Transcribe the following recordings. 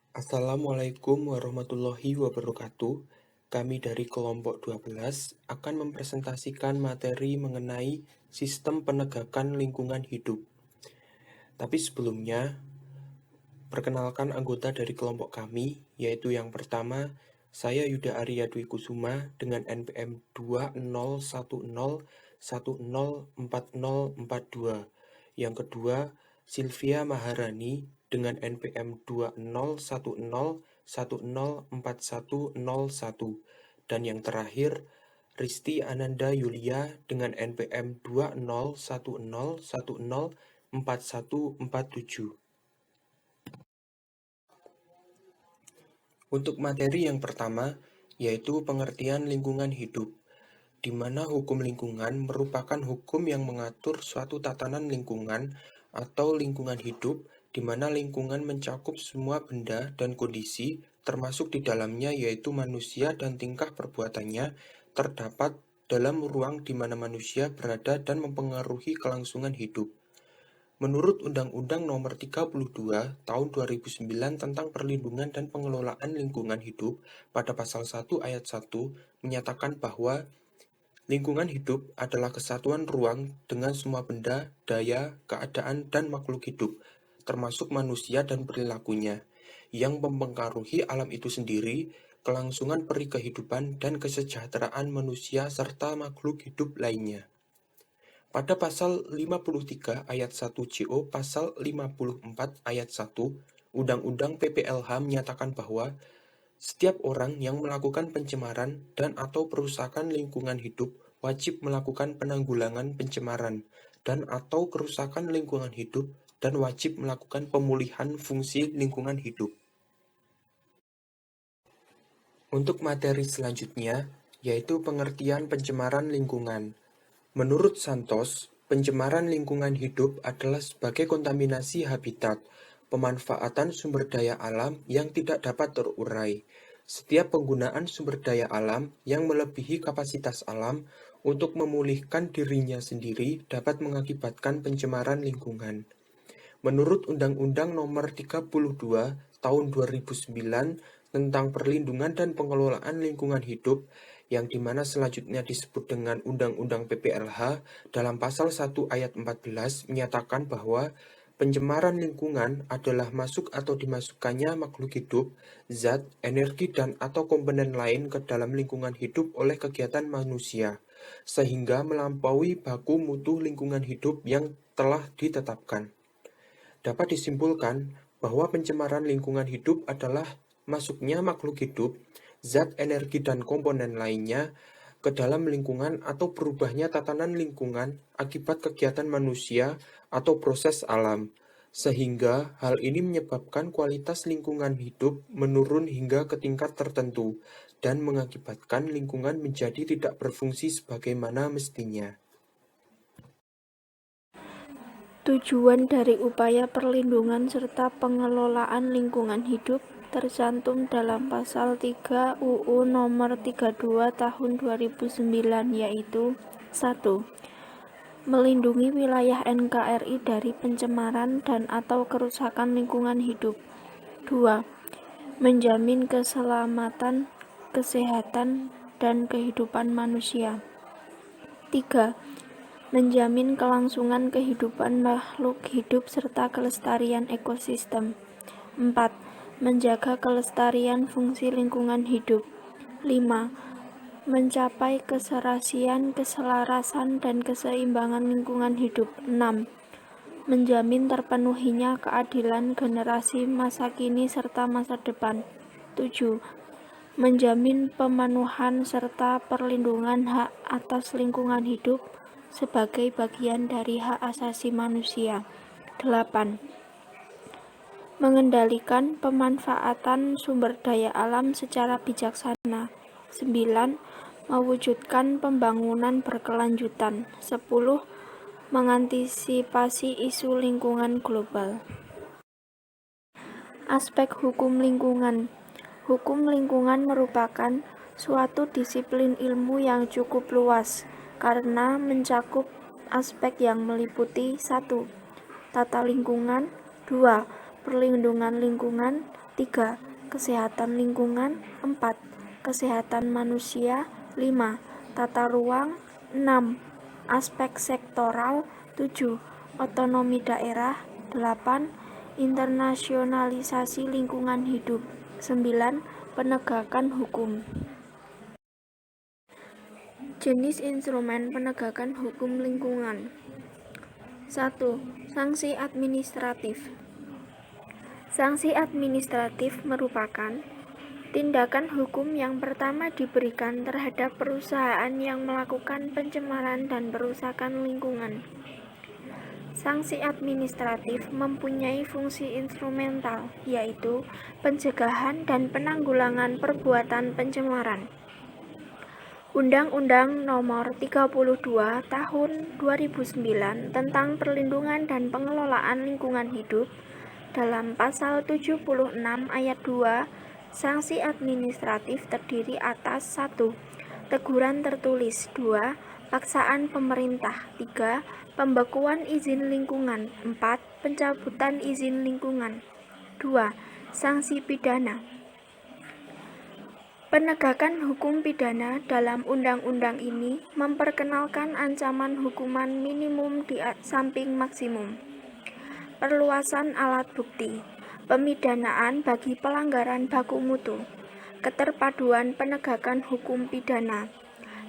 Assalamualaikum warahmatullahi wabarakatuh. Kami dari kelompok 12 akan mempresentasikan materi mengenai sistem penegakan lingkungan hidup. Tapi sebelumnya, perkenalkan anggota dari kelompok kami, yaitu yang pertama, saya Yuda Arya Dwi Kusuma dengan NPM 201010404042. Yang kedua, Sylvia Maharani dengan NPM 2010104101. Dan yang terakhir, Risti Ananda Yulia dengan NPM 2010104147. Untuk materi yang pertama, yaitu pengertian lingkungan hidup, di mana hukum lingkungan merupakan hukum yang mengatur suatu tatanan lingkungan atau lingkungan hidup, di mana lingkungan mencakup semua benda dan kondisi, termasuk di dalamnya yaitu manusia dan tingkah perbuatannya, terdapat dalam ruang di mana manusia berada dan mempengaruhi kelangsungan hidup. Menurut Undang-Undang Nomor 32 Tahun 2009 tentang Perlindungan dan Pengelolaan Lingkungan Hidup pada Pasal 1 Ayat 1 menyatakan bahwa lingkungan hidup adalah kesatuan ruang dengan semua benda, daya, keadaan, dan makhluk hidup, termasuk manusia dan perilakunya, yang mempengaruhi alam itu sendiri, kelangsungan peri kehidupan dan kesejahteraan manusia serta makhluk hidup lainnya. Pada pasal 53 ayat 1 JO pasal 54 ayat 1 Undang-Undang PPLH menyatakan bahwa setiap orang yang melakukan pencemaran dan atau perusakan lingkungan hidup wajib melakukan penanggulangan pencemaran dan atau kerusakan lingkungan hidup dan wajib melakukan pemulihan fungsi lingkungan hidup. Untuk materi selanjutnya, yaitu pengertian pencemaran lingkungan. Menurut Santos, pencemaran lingkungan hidup adalah sebagai kontaminasi habitat, pemanfaatan sumber daya alam yang tidak dapat terurai. Setiap penggunaan sumber daya alam yang melebihi kapasitas alam untuk memulihkan dirinya sendiri dapat mengakibatkan pencemaran lingkungan. Menurut Undang-Undang Nomor 32 Tahun 2009 tentang Perlindungan dan Pengelolaan Lingkungan Hidup, yang dimana selanjutnya disebut dengan Undang-Undang PPLH, dalam pasal 1 ayat 14 menyatakan bahwa pencemaran lingkungan adalah masuk atau dimasukkannya makhluk hidup, zat, energi, dan atau komponen lain ke dalam lingkungan hidup oleh kegiatan manusia, sehingga melampaui baku mutu lingkungan hidup yang telah ditetapkan. Dapat disimpulkan bahwa pencemaran lingkungan hidup adalah masuknya makhluk hidup, zat, energi, dan komponen lainnya ke dalam lingkungan atau berubahnya tatanan lingkungan akibat kegiatan manusia atau proses alam, sehingga hal ini menyebabkan kualitas lingkungan hidup menurun hingga ke tingkat tertentu dan mengakibatkan lingkungan menjadi tidak berfungsi sebagaimana mestinya. Tujuan dari upaya perlindungan serta pengelolaan lingkungan hidup tercantum dalam pasal 3 UU nomor 32 tahun 2009, yaitu 1. Melindungi wilayah NKRI dari pencemaran dan atau kerusakan lingkungan hidup. 2. Menjamin keselamatan, kesehatan, dan kehidupan manusia. 3. Menjamin kelangsungan kehidupan makhluk hidup serta kelestarian ekosistem. 4. Menjaga kelestarian fungsi lingkungan hidup. 5. Mencapai keserasian, keselarasan, dan keseimbangan lingkungan hidup. 6. Menjamin terpenuhinya keadilan generasi masa kini serta masa depan. 7. Menjamin pemenuhan serta perlindungan hak atas lingkungan hidup sebagai bagian dari hak asasi manusia. 8. Mengendalikan pemanfaatan sumber daya alam secara bijaksana. 9. Mewujudkan pembangunan berkelanjutan. 10. Mengantisipasi isu lingkungan global. Aspek hukum lingkungan. Hukum lingkungan merupakan suatu disiplin ilmu yang cukup luas karena mencakup aspek yang meliputi 1. Tata lingkungan, 2. Perlindungan lingkungan, 3. Kesehatan lingkungan. 4. Kesehatan manusia. 5. Tata ruang. 6. Aspek sektoral. 7. Otonomi daerah. 8. Internasionalisasi lingkungan hidup. 9. Penegakan hukum. Jenis instrumen penegakan hukum lingkungan. 1. Sanksi administratif. Sanksi administratif merupakan tindakan hukum yang pertama diberikan terhadap perusahaan yang melakukan pencemaran dan perusakan lingkungan. Sanksi administratif mempunyai fungsi instrumental, yaitu pencegahan dan penanggulangan perbuatan pencemaran. Undang-Undang Nomor 32 Tahun 2009 tentang Perlindungan dan Pengelolaan Lingkungan Hidup dalam pasal 76 ayat 2, sanksi administratif terdiri atas 1. Teguran tertulis. 2. Paksaan pemerintah. 3. Pembekuan izin lingkungan. 4. Pencabutan izin lingkungan. 2. Sanksi pidana. Penegakan hukum pidana dalam undang-undang ini memperkenalkan ancaman hukuman minimum di samping maksimum. Perluasan alat bukti, pemidanaan bagi pelanggaran baku mutu, keterpaduan penegakan hukum pidana,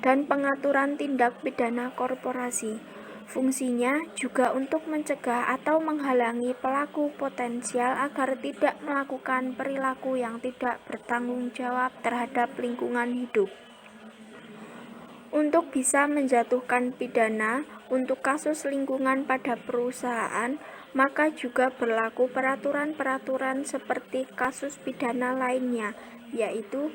dan pengaturan tindak pidana korporasi. Fungsinya juga untuk mencegah atau menghalangi pelaku potensial agar tidak melakukan perilaku yang tidak bertanggung jawab terhadap lingkungan hidup. Untuk bisa menjatuhkan pidana untuk kasus lingkungan pada perusahaan, maka juga berlaku peraturan-peraturan seperti kasus pidana lainnya, yaitu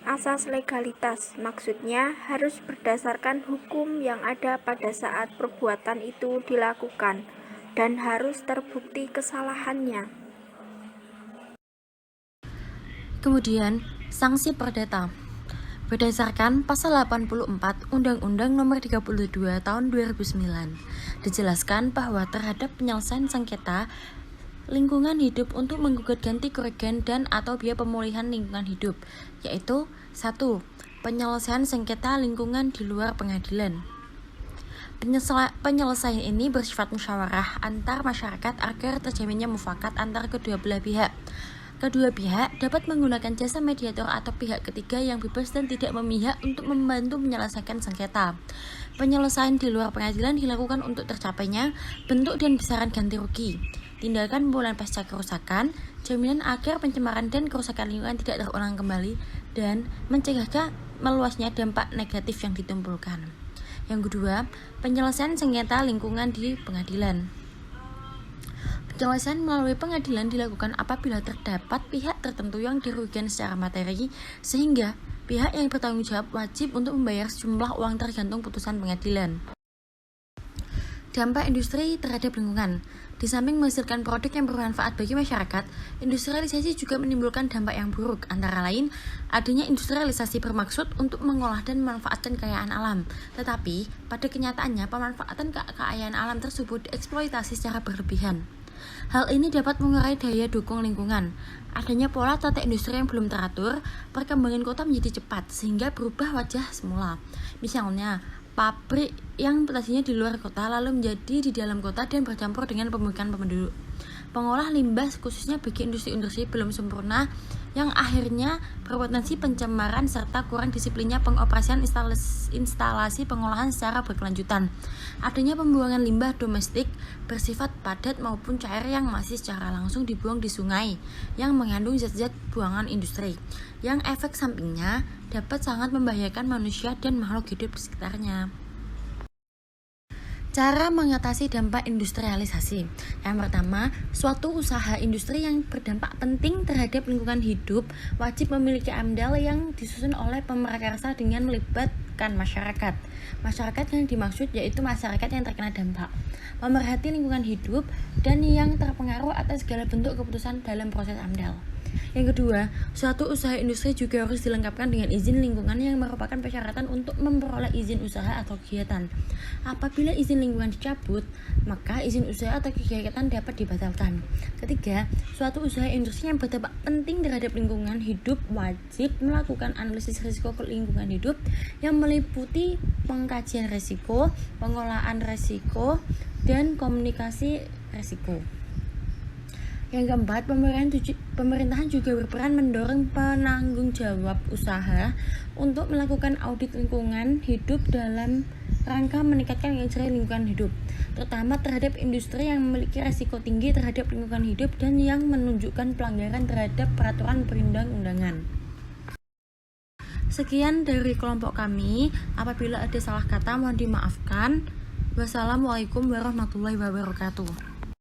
asas legalitas. Maksudnya harus berdasarkan hukum yang ada pada saat perbuatan itu dilakukan dan harus terbukti kesalahannya. Kemudian, sanksi perdata. Berdasarkan pasal 84 Undang-Undang Nomor 32 Tahun 2009, dijelaskan bahwa terhadap penyelesaian sengketa lingkungan hidup untuk menggugat ganti kerugian dan atau biaya pemulihan lingkungan hidup, yaitu 1. Penyelesaian sengketa lingkungan di luar pengadilan. Penyelesaian ini bersifat musyawarah antar masyarakat agar terjaminnya mufakat antar kedua belah pihak. Kedua pihak dapat menggunakan jasa mediator atau pihak ketiga yang bebas dan tidak memihak untuk membantu menyelesaikan sengketa. Penyelesaian di luar pengadilan dilakukan untuk tercapainya bentuk dan besaran ganti rugi, tindakan pemulihan pasca kerusakan, jaminan agar pencemaran dan kerusakan lingkungan tidak terulang kembali, dan mencegah meluasnya dampak negatif yang ditimbulkan. Yang kedua, penyelesaian sengketa lingkungan di pengadilan. Penyelesaian melalui pengadilan dilakukan apabila terdapat pihak tertentu yang dirugikan secara materi, sehingga pihak yang bertanggung jawab wajib untuk membayar sejumlah uang tergantung putusan pengadilan. Dampak industri terhadap lingkungan. Di samping menghasilkan produk yang bermanfaat bagi masyarakat, industrialisasi juga menimbulkan dampak yang buruk, antara lain adanya industrialisasi bermaksud untuk mengolah dan memanfaatkan kekayaan alam. Tetapi, pada kenyataannya pemanfaatan kekayaan alam tersebut dieksploitasi secara berlebihan. Hal ini dapat mengurai daya dukung lingkungan. Adanya pola tata industri yang belum teratur, perkembangan kota menjadi cepat sehingga berubah wajah semula. Misalnya, pabrik yang tadinya di luar kota lalu menjadi di dalam kota dan bercampur dengan pemukiman penduduk. Pengolah limbah khususnya bagi industri-industri belum sempurna yang akhirnya berpotensi pencemaran serta kurang disiplinnya pengoperasian instalasi pengolahan secara berkelanjutan. Adanya pembuangan limbah domestik bersifat padat maupun cair yang masih secara langsung dibuang di sungai yang mengandung zat-zat buangan industri, yang efek sampingnya dapat sangat membahayakan manusia dan makhluk hidup di sekitarnya. Cara mengatasi dampak industrialisasi. Yang pertama, suatu usaha industri yang berdampak penting terhadap lingkungan hidup wajib memiliki AMDAL yang disusun oleh pemrakarsa dengan melibatkan masyarakat. Masyarakat yang dimaksud yaitu masyarakat yang terkena dampak, pemerhati lingkungan hidup, dan yang terpengaruh atas segala bentuk keputusan dalam proses AMDAL. Yang kedua, suatu usaha industri juga harus dilengkapkan dengan izin lingkungan yang merupakan persyaratan untuk memperoleh izin usaha atau kegiatan. Apabila izin lingkungan dicabut, maka izin usaha atau kegiatan dapat dibatalkan. Ketiga, suatu usaha industri yang berdampak penting terhadap lingkungan hidup wajib melakukan analisis risiko lingkungan hidup yang meliputi pengkajian risiko, pengolahan risiko, dan komunikasi risiko. Yang keempat, pemerintahan juga berperan mendorong penanggung jawab usaha untuk melakukan audit lingkungan hidup dalam rangka meningkatkan kinerja lingkungan hidup, terutama terhadap industri yang memiliki risiko tinggi terhadap lingkungan hidup dan yang menunjukkan pelanggaran terhadap peraturan perundang-undangan. Sekian dari kelompok kami. Apabila ada salah kata mohon dimaafkan. Wassalamualaikum warahmatullahi wabarakatuh.